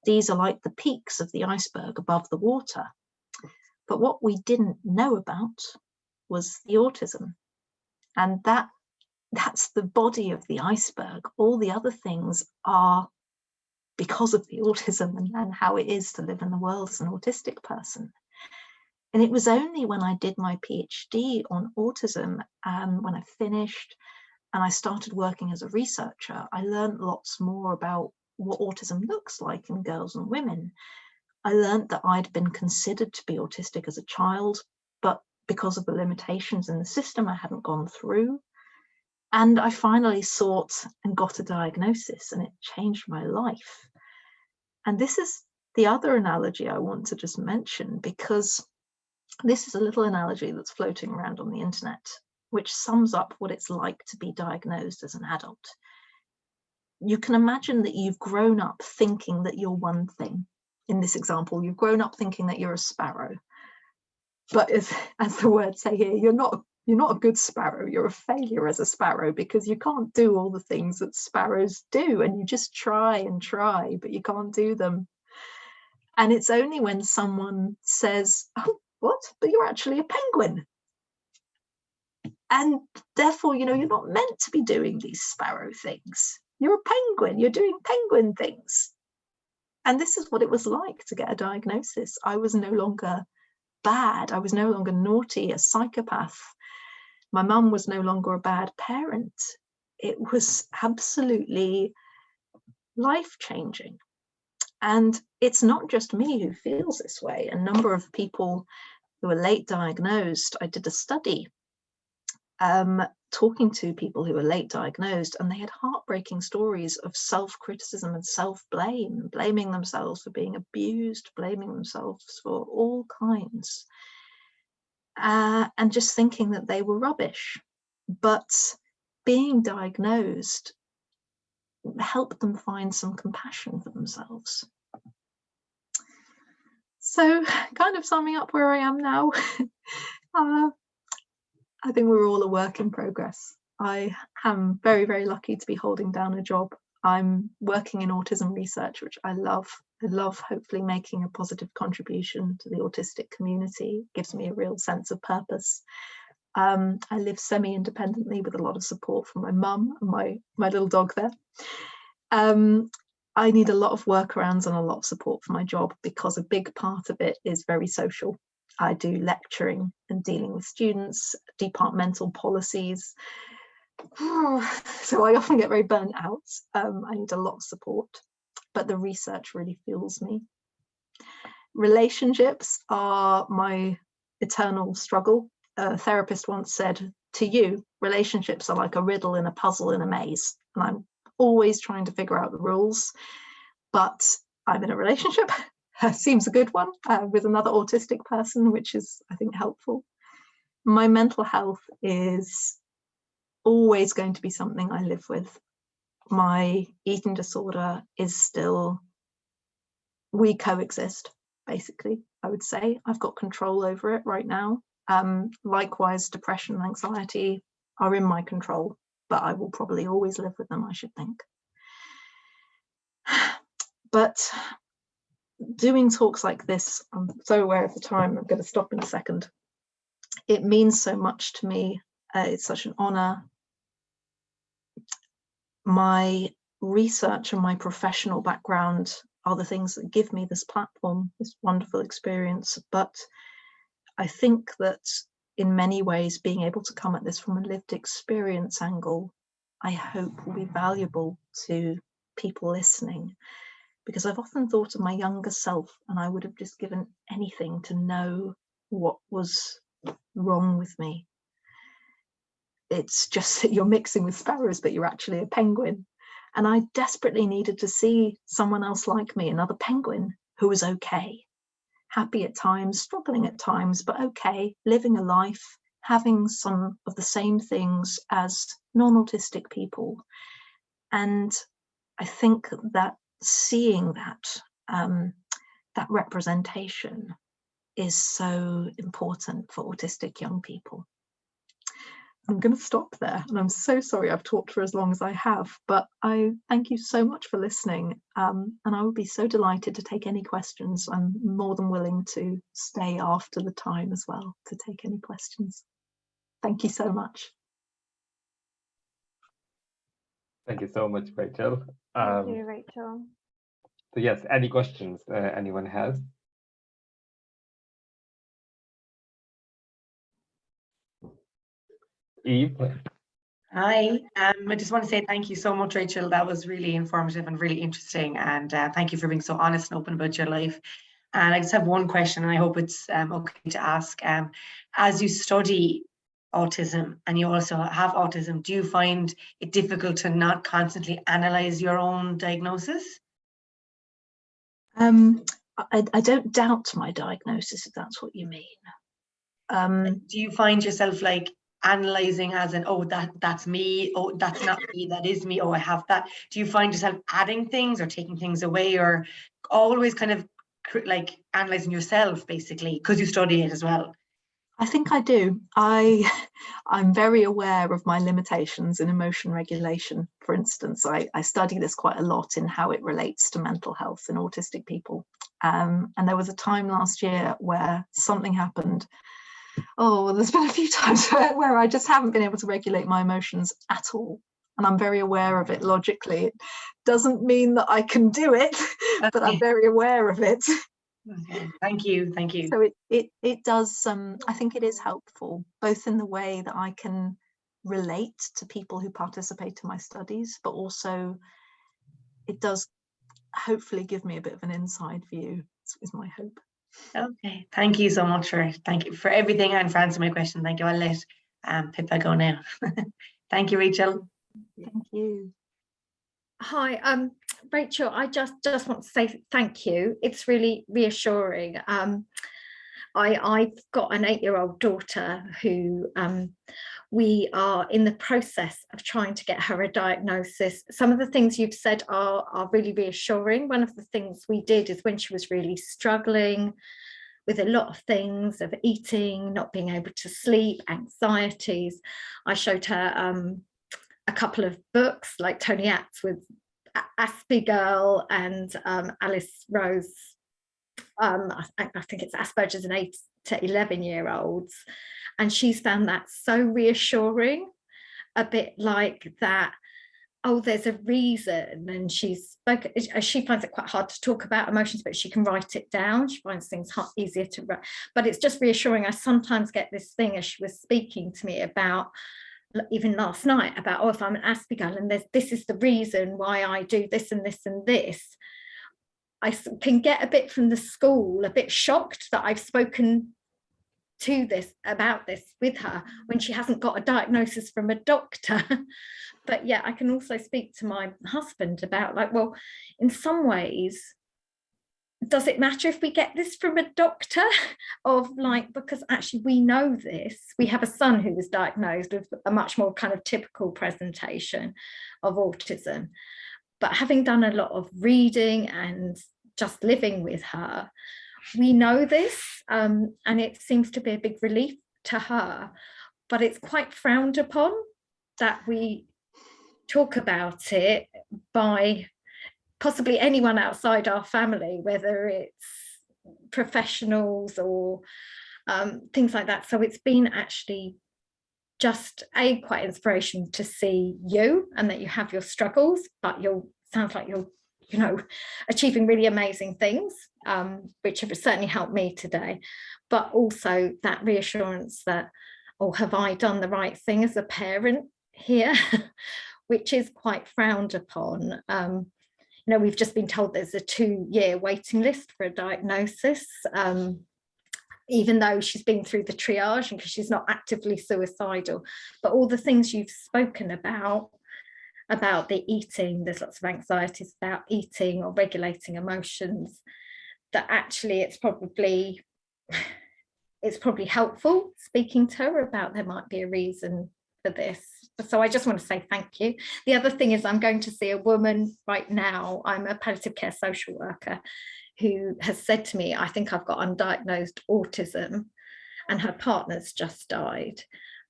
These are like the peaks of the iceberg above the water. But what we didn't know about was the autism. And that's the body of the iceberg. All the other things are because of the autism and how it is to live in the world as an autistic person. And it was only when I did my PhD on autism, when I finished and I started working as a researcher, I learned lots more about what autism looks like in girls and women. I learned that I'd been considered to be autistic as a child, but because of the limitations in the system, I hadn't gone through. And I finally sought and got a diagnosis, and it changed my life. And this is the other analogy I want to just mention, because this is a little analogy that's floating around on the internet, which sums up what it's like to be diagnosed as an adult. You can imagine that you've grown up thinking that you're one thing. In this example, you've grown up thinking that you're a sparrow. But as the words say here, you're not a good sparrow. You're a failure as a sparrow, because you can't do all the things that sparrows do, and you just try and try, but you can't do them. And it's only when someone says, "Oh, what? But you're actually a penguin. And therefore, you're not meant to be doing these sparrow things. You're a penguin. You're doing penguin things." And this is what it was like to get a diagnosis. I was no longer bad. I was no longer naughty, a psychopath. My mum was no longer a bad parent. It was absolutely life-changing. And it's not just me who feels this way. A number of people who are late diagnosed, I did a study talking to people who were late diagnosed, and they had heartbreaking stories of self-criticism and self-blame, blaming themselves for being abused, blaming themselves for all kinds, and just thinking that they were rubbish. But being diagnosed helped them find some compassion for themselves. So, kind of summing up where I am now, I think we're all a work in progress. I am very, very lucky to be holding down a job. I'm working in autism research, which I love. I love hopefully making a positive contribution to the autistic community. It gives me a real sense of purpose. I live semi-independently with a lot of support from my mum and my little dog there. I need a lot of workarounds and a lot of support for my job, because a big part of it is very social. I do lecturing and dealing with students, departmental policies. So I often get very burnt out. I need a lot of support, but the research really fuels me. Relationships are my eternal struggle. A therapist once said, "To you, relationships are like a riddle in a puzzle in a maze." And I'm always trying to figure out the rules, but I'm in a relationship. Seems a good one, with another autistic person, which is, I think, helpful. My mental health is always going to be something I live with. My eating disorder is still, we coexist, basically, I would say. I've got control over it right now. Likewise, depression and anxiety are in my control, but I will probably always live with them, I should think. But doing talks like this, I'm so aware of the time, I'm going to stop in a second. It means so much to me. It's such an honor. my research and my professional background are the things that give me this platform, this wonderful experience. But I think that in many ways, being able to come at this from a lived experience angle, I hope will be valuable to people listening, because I've often thought of my younger self and I would have just given anything to know what was wrong with me. It's just that you're mixing with sparrows, but you're actually a penguin. And I desperately needed to see someone else like me, another penguin who was okay, happy at times, struggling at times, but okay, living a life, having some of the same things as non-autistic people. And I think that seeing that, that representation is so important for autistic young people. I'm going to stop there, and I'm so sorry I've talked for as long as I have, but I thank you so much for listening, and I would be so delighted to take any questions. I'm more than willing to stay after the time as well to take any questions. Thank you so much. Thank you so much, Rachel. Thank you, Rachel. So yes, any questions anyone has? Eve? Hi, I just want to say thank you so much, Rachel. That was really informative and really interesting. And thank you for being so honest and open about your life. And I just have one question, and I hope it's okay to ask. As you study autism and you also have autism, do you find it difficult to not constantly analyze your own diagnosis? I don't doubt my diagnosis, if that's what you mean. Do you find yourself like analyzing as in, oh, that's me, oh, that's not me, that is me, oh, I have that? Do you find yourself adding things or taking things away, or always kind of like analyzing yourself basically because you study it as well? I think I do. I'm very aware of my limitations in emotion regulation. For instance, I study this quite a lot in how it relates to mental health in autistic people. And there was a time last year where something happened. Oh, well, there's been a few times where I just haven't been able to regulate my emotions at all. And I'm very aware of it logically. It doesn't mean that I can do it, but I'm very aware of it. Okay. Thank you. So it does, I think it is helpful, both in the way that I can relate to people who participate in my studies, but also it does hopefully give me a bit of an inside view, is my hope. Okay, thank you so much thank you for everything and for answering my question. Thank you. I'll let Pippa go now. Thank you, Rachel. Thank you. Hi, Rachel, I just want to say thank you. It's really reassuring. I've got an 8-year-old daughter who we are in the process of trying to get her a diagnosis. Some of the things you've said are really reassuring. One of the things we did is when she was really struggling with a lot of things, of eating, not being able to sleep, anxieties, I showed her a couple of books like Tony Attwood's Aspie Girl and Alice Rose, I think it's Asperger's in 8 to 11-year-olds, and she's found that so reassuring, a bit like that, oh, there's a reason. And she finds it quite hard to talk about emotions, but she can write it down. She finds things easier to write, but it's just reassuring. I sometimes get this thing, as she was speaking to me about, even last night, about, oh, if I'm an Aspie girl and this is the reason why I do this and this and this. I can get a bit from the school, a bit shocked that I've spoken about this with her when she hasn't got a diagnosis from a doctor. But yeah, I can also speak to my husband about, like, well, in some ways, does it matter if we get this from a doctor? Of like, because actually we know this. We have a son who was diagnosed with a much more kind of typical presentation of autism. But having done a lot of reading and just living with her, we know this, and it seems to be a big relief to her, but it's quite frowned upon that we talk about it by possibly anyone outside our family, whether it's professionals or things like that. So it's been actually just quite inspirational to see you, and that you have your struggles, but sounds like you're, you know, achieving really amazing things, which have certainly helped me today. But also that reassurance that, oh, have I done the right thing as a parent here? Which is quite frowned upon. You know, we've just been told there's a 2-year waiting list for a diagnosis, even though she's been through the triage and because she's not actively suicidal. But all the things you've spoken about the eating, there's lots of anxieties about eating or regulating emotions, that actually it's probably helpful speaking to her about there might be a reason for this. So I just want to say thank you. The other thing is I'm going to see a woman right now. I'm a palliative care social worker who has said to me, I think I've got undiagnosed autism, and her partner's just died.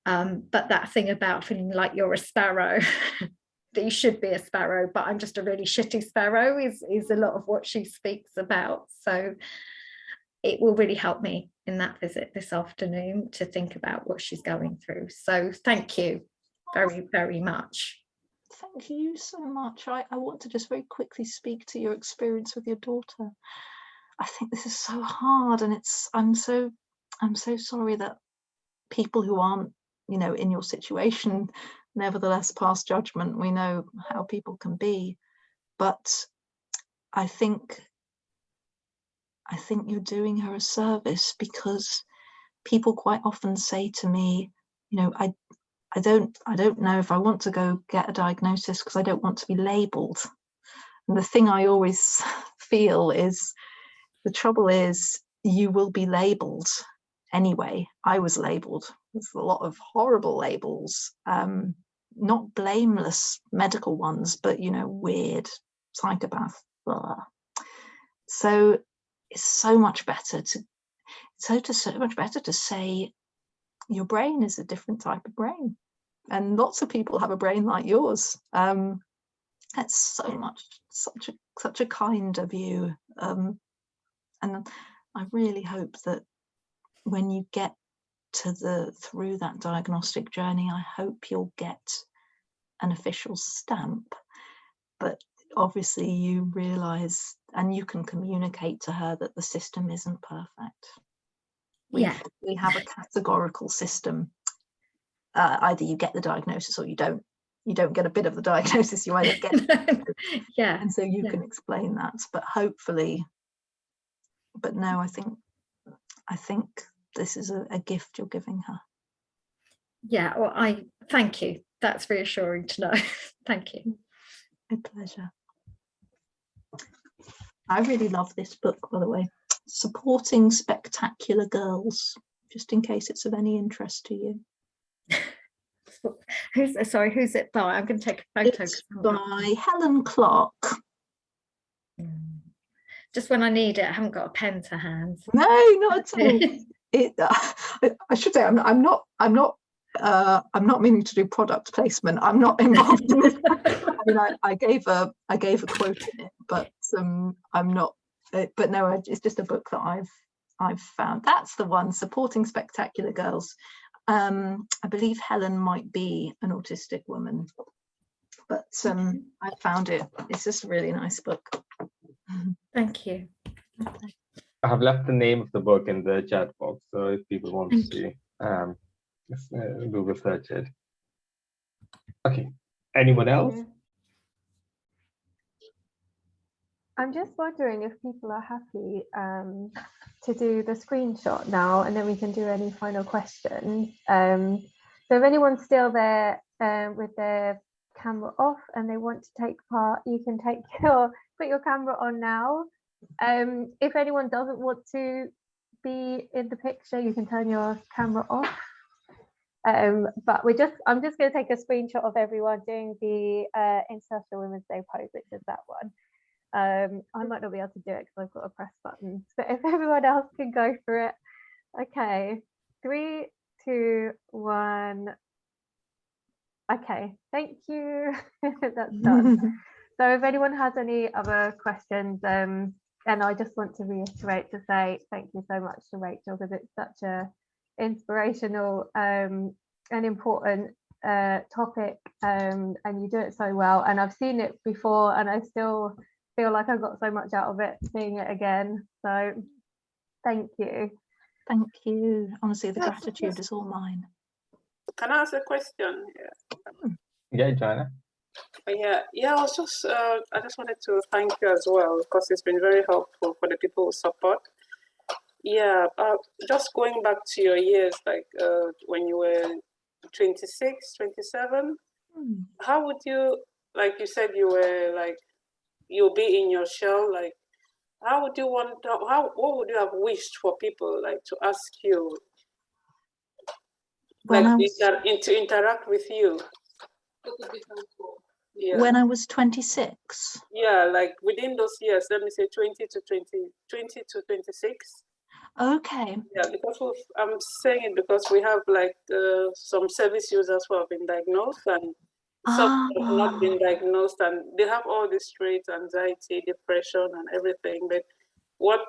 But that thing about feeling like you're a sparrow, that you should be a sparrow, but I'm just a really shitty sparrow is a lot of what she speaks about. So it will really help me in that visit this afternoon to think about what she's going through. So thank you very, very much. Thank you so much. I want to just very quickly speak to your experience with your daughter. I think this is so hard, and I'm so sorry that people who aren't, you know, in your situation nevertheless pass judgment. We know how people can be, but I think you're doing her a service, because people quite often say to me, you know, I don't know if I want to go get a diagnosis because I don't want to be labelled. And the thing I always feel is, the trouble is you will be labelled anyway. I was labelled with a lot of horrible labels, not blameless medical ones, but, you know, weird, psychopath, blah. So it's so much better to say your brain is a different type of brain, and lots of people have a brain like yours. That's such a kind of you, and I really hope that when you get through that diagnostic journey, I hope you'll get an official stamp, but obviously you realize and you can communicate to her that the system isn't perfect. We have a categorical system. Either you get the diagnosis or you don't get a bit of the diagnosis, you either get yeah, and so you can explain that, but hopefully, but no, I think this is a gift you're giving her. Yeah, well, I thank you, that's reassuring to know. Thank you. My pleasure. I really love this book, by the way, Supporting Spectacular Girls, just in case it's of any interest to you. Who's it by? I'm going to take a photo. It's by Helen Clark. Just when I need it, I haven't got a pen to hand. No, not at all. I should say I'm not meaning to do product placement. I'm not involved in this. I mean, I gave a quote in it, but I'm not. But no, it's just a book that I've found. That's the one, Supporting Spectacular Girls. I believe Helen might be an autistic woman, but I found it. It's just a really nice book. Thank you. I have left the name of the book in the chat box, so if people want to Google search it. Okay, anyone else? I'm just wondering if people are happy to do the screenshot now, and then we can do any final questions. So if anyone's still there with their camera off and they want to take part, you can put your camera on now. If anyone doesn't want to be in the picture, you can turn your camera off. But I'm just going to take a screenshot of everyone doing the International Women's Day pose, which is that one. I might not be able to do it because I've got to press buttons, but if everyone else can go for it. Okay, 3, 2, 1. Okay, thank you. That's done. So if anyone has any other questions, and I just want to reiterate to say thank you so much to Rachel, because it's such a inspirational an important topic, and you do it so well. And I've seen it before, and I still feel like I got so much out of it seeing it again. So thank you. Thank you. Honestly, the Yes, gratitude yes. is all mine. Can I ask a question? Yeah, Joanna. Yeah. I just wanted to thank you as well, because it's been very helpful for the people who support. Yeah, just going back to your years, like when you were 26, 27, how would you, like you said, you were like, you'll be in your shell, like, how would you want, what would you have wished for people, like, to ask you, When like, I was, to interact with you? What would be helpful? Yeah. when I was 26. Yeah, like within those years, let me say 20 to 26. Okay. Yeah, because I'm saying it because we have like some service users who have been diagnosed and some have not been diagnosed, and they have all these traits, anxiety, depression, and everything. But what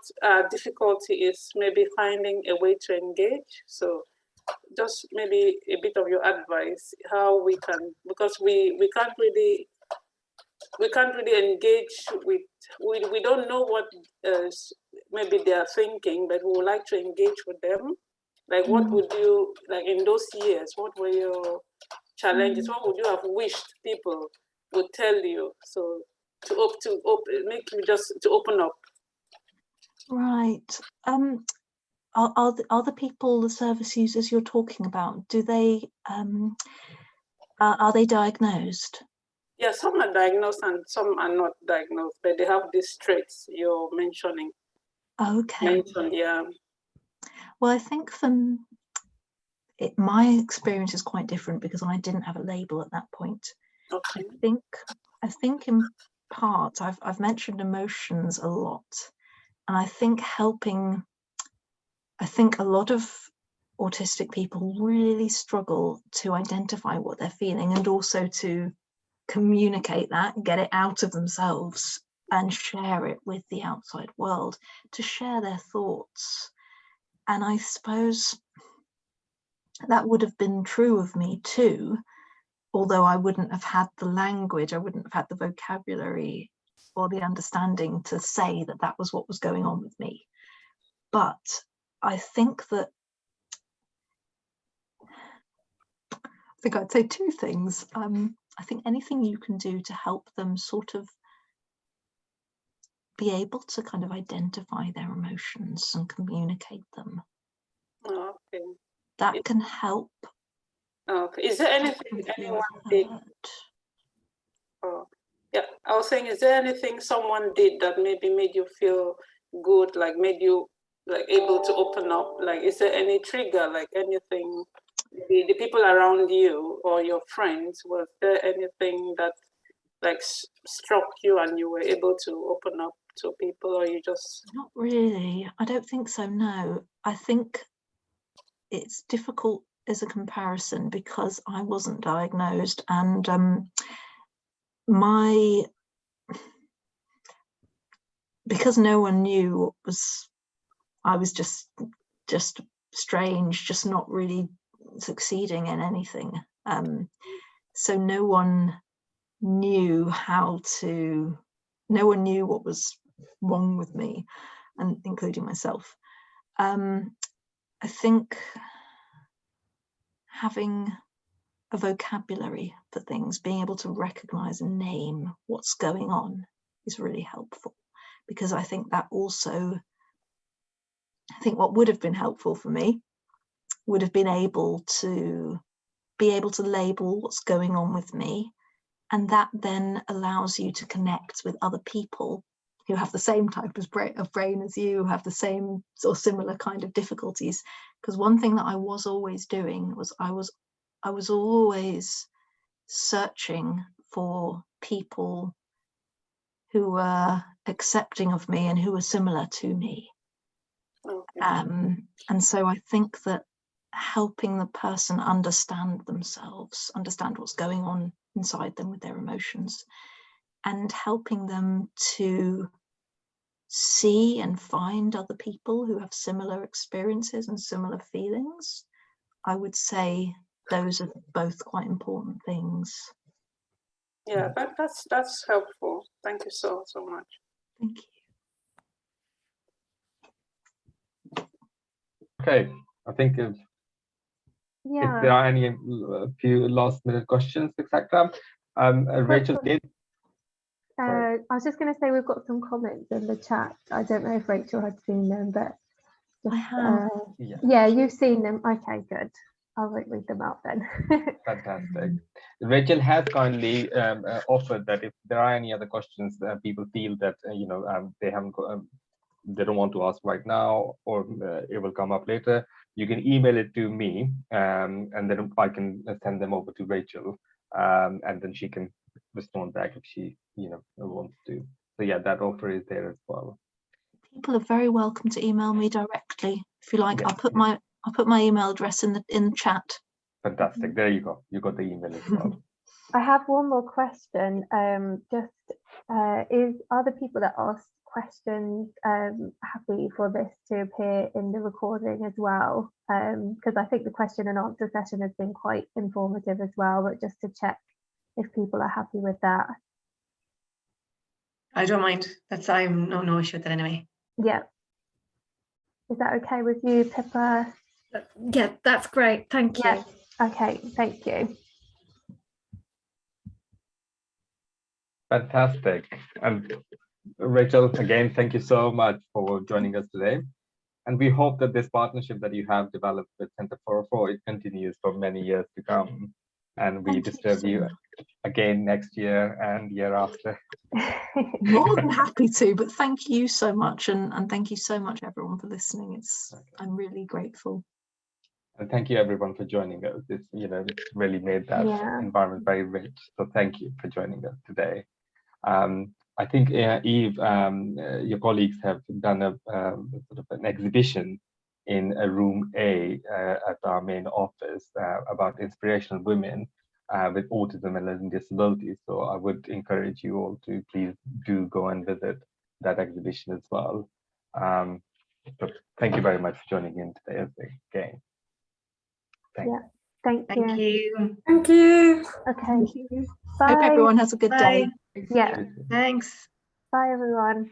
difficulty is maybe finding a way to engage. So just maybe a bit of your advice, how we can, because we can't really engage with, we don't know what maybe they are thinking, but we would like to engage with them. Like, what would you, like in those years, what were your challenges? What would you have wished people would tell you? So to make you just to open up. Right. Are the people, the service users you're talking about, do they are they diagnosed? Yeah, some are diagnosed and some are not diagnosed, but they have these traits you're mentioning. Okay. Yeah. Well, I think my experience is quite different because I didn't have a label at that point. Okay. I think in part I've mentioned emotions a lot, and I think a lot of autistic people really struggle to identify what they're feeling and also to communicate that, get it out of themselves and share it with the outside world, to share their thoughts. And I suppose that would have been true of me too, although I wouldn't have had the language, I wouldn't have had the vocabulary or the understanding to say that that was what was going on with me. But I think I'd say two things. I think anything you can do to help them sort of be able to kind of identify their emotions and communicate them. Oh, okay. That can help. Okay. Is there anything anyone did? Oh, yeah. I was saying, is there anything someone did that maybe made you feel good, like made you like able to open up? Like, is there any trigger, like anything? The people around you or your friends, was there anything that like struck you and you were able to open up to people, or you just? Not really. I don't think so, no. I think it's difficult as a comparison because I wasn't diagnosed, and because no one knew I was just strange, just not really succeeding in anything. So no one knew what was wrong with me, and including myself. I think having a vocabulary for things, being able to recognize and name what's going on is really helpful, because I think what would have been helpful for me would have been able to label what's going on with me, and that then allows you to connect with other people who have the same type of brain as you, who have the same or similar kind of difficulties. Because one thing that I was always doing was I was always searching for people who were accepting of me and who were similar to me. Okay. And so I think that helping the person understand themselves, understand what's going on inside them with their emotions, and helping them to see and find other people who have similar experiences and similar feelings, I would say those are both quite important things. Yeah, that's helpful. Thank you so much. Thank you. Okay, I think if there are any few last minute questions, etc. Rachel did. I was just going to say we've got some comments in the chat. I don't know if Rachel had seen them, but just, I have. yeah, you've seen them. Okay, good. I won't read them out then. Fantastic. Rachel has kindly offered that if there are any other questions that people feel that they haven't they don't want to ask right now, or it will come up later, you can email it to me, and then I can send them over to Rachel, and then she can respond back if she wants to. So yeah, that offer is there as well. People are very welcome to email me directly if you like. I'll put my email address in the chat. Fantastic. There you go. You got the email as well. I have one more question. Are the people that asked questions happy for this to appear in the recording as well? Because I think the question and answer session has been quite informative as well, but just to check if people are happy with that. I don't mind. I'm no issue with that anyway. Yeah. Is that okay with you, Pippa? Yeah, that's great. Thank you. Yeah. Okay, thank you. Fantastic. And Rachel, again, thank you so much for joining us today. And we hope that this partnership that you have developed with Centre 404, it continues for many years to come. And we disturb you again next year and year after. More than happy to, but thank you so much, and thank you so much everyone for listening. I'm really grateful. And thank you everyone for joining us. It's it's really made that environment very rich. So thank you for joining us today. I think Eve, your colleagues have done a sort of an exhibition in room A at our main office about inspirational women with autism and learning disabilities. So I would encourage you all to please do go and visit that exhibition as well. So thank you very much for joining in today again. Thank you. Thank you. Okay. Thank you. Bye. Hope everyone has a good day. Yeah. Thanks. Bye, everyone.